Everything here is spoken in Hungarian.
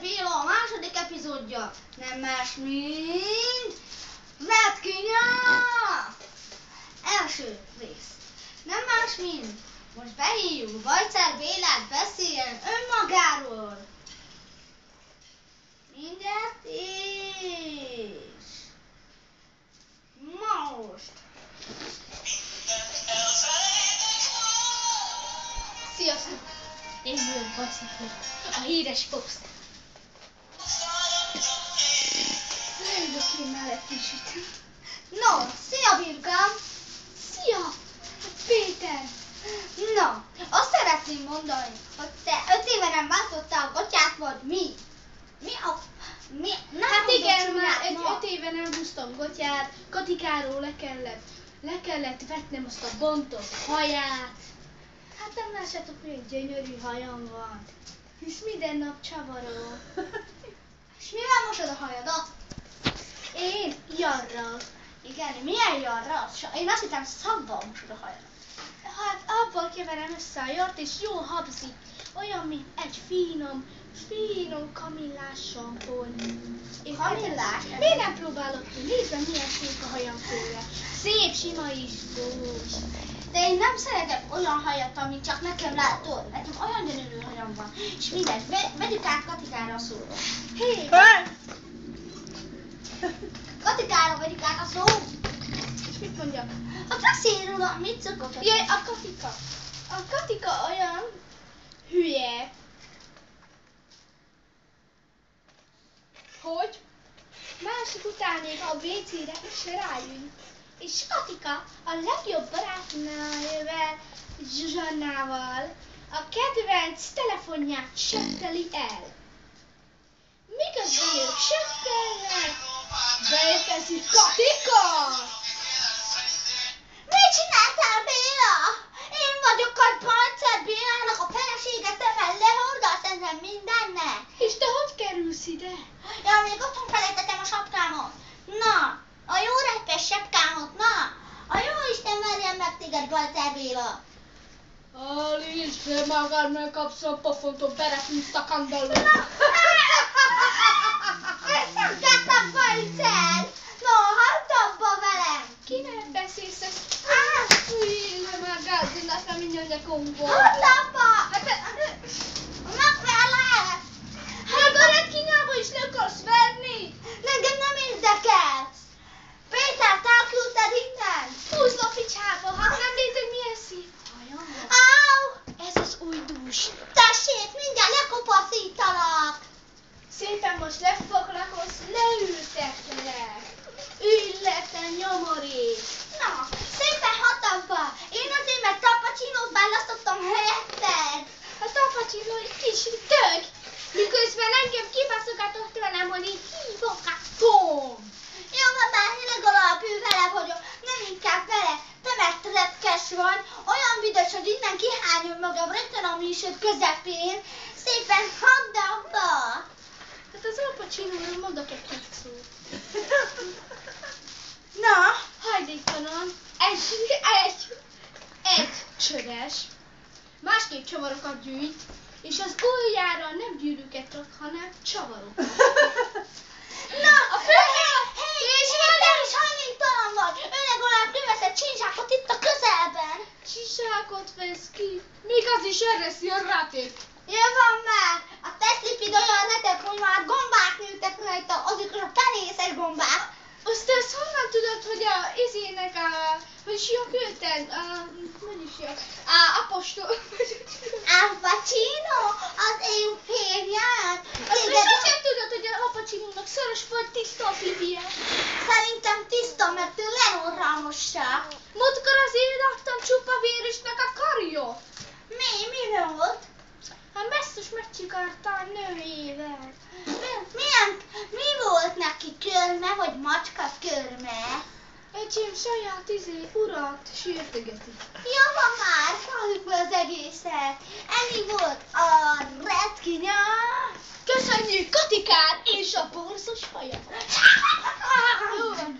Béla a második epizódja. Nem más, mint Redkinya! Első rész. Nem más, mint most behívjuk Vajcer Bélát beszéljen önmagáról. Mindjárt is. Most. Sziasztok! Én vagyok Vajcer, a híres Fox. Leülök én mellett is. No, szia Birkám! Szia! Péter! Na, azt szeretném mondani, hogy te 5 éve nem váltottál a gatyát, vagy mi? Mi? Hát igen, már egy 5 éve nem húztam gatyát, Katikáról le kellett vetnem azt a bontott haját. Hát nem lássátok, milyen gyönyörű hajam van. Hisz minden nap csavarol. És mivel mosod a hajadat? Én jarral. Igen, milyen jarra? Én azt hittem szabban mosod a hajadat. Hát abban keverem össze a jart, és jó habzik. Olyan, mint egy finom kamillás sampon. Kamillás? Miért nem próbálod ki? Nézd meg, milyen szép a hajam tőle. Szép, sima is bús. De én nem szeretek olyan hajat, amit csak nekem látod. Nekem olyan gyönyörű hajam van. És mindegy, vegyük át Katikára a szót. Hé! Katikára vegyük át a szót. És mit mondjak? Hát beszélj róla, mit szokott? Jaj, a Katika. A Katika olyan hülye, hogy másik után még a WC-re is rájön. És Katika a legjobb barátnőjével, Zsuzsannával a kedvenc telefonját septeli el. Miközben ők septelnek, beérkezik Katika! Mit csináltál, Béla? Én vagyok a Vajcer Bélának a felesége, te már lehordasz ezen mindennek. És te hogy kerülsz ide? Ja, még otthon felejtettem a sapkámot. Na, a jó reppes sapkámot, na. A jó Isten verjen meg téged, Vajcer Béla. Alice, te magad megkapsz a pofontól, berepülsz a kandalló. Ezt nem tettem, Vajcer. No, hagyd abba velem. Kinek beszélsz ezt? Fúj, már gázzinás, nem mindjárt kongol. Hagyd abba. Hát Megverlek. még a Redkinyába is le akarsz verni? Engem nem érdekel. Pétert elküldted innen. Húzd a picsába, hát nem nézed milyen szép hajam van. Áú. Ez az új dús. Tessék, mindjárt lekopaszítalak. Szépen most lefoglakos, leültetlek. Ülj le, te nyomorék. Na, szépen hatabba. Én azért, mert Tapacsinót választottam helyetted. A Tapacsinó egy kis dög, miközben engem kibaszogatott velem, hogy én hívok a Tom. Jó, már legalább ő vele vagyok, nem inkább vele. Te mert retkes vagy, olyan büdös, hogy innen kihányom magam rögtön a műsor közepén. Szépen hadd abba. Hát az Al Pacinoról mondok egy szót. Na, Hajléktalan, egy csöves, másképp csavarokat gyűjt, és az ujjára nem gyűrűket rak, hanem csavarokat. na, A fő- és te is hajléktalan vagy. Ő legalább kiveszed csinzsákot itt a közelben. Csizsákot vesz ki, még az is ereszi a ráték. Jó van már! A tesztlipid olyan retek, hogy már gombák nőttek rajta, azok a tenészes gombák. Azt te ezt honnan tudod, hogy a izének hogy is jó külden, hogy is jó, apostol, Al Pacino, az én férjem. és azért tudod, hogy a Al Pacinónak szoros volt tiszta a pipie. Szerintem tiszta, mert ő lenorra mossa. Múltkor azért adtam csupa vérösnek a karjot. Mi volt? Hát biztos megcsikarta a nőjével. Mi volt neki, körme vagy macska körme? Öcsém saját urat sértegeti. Jó van már, halljuk be az egészet. Ennyi volt a Redkinya. Köszönjük Katikát és a borzos hajat. Jó van.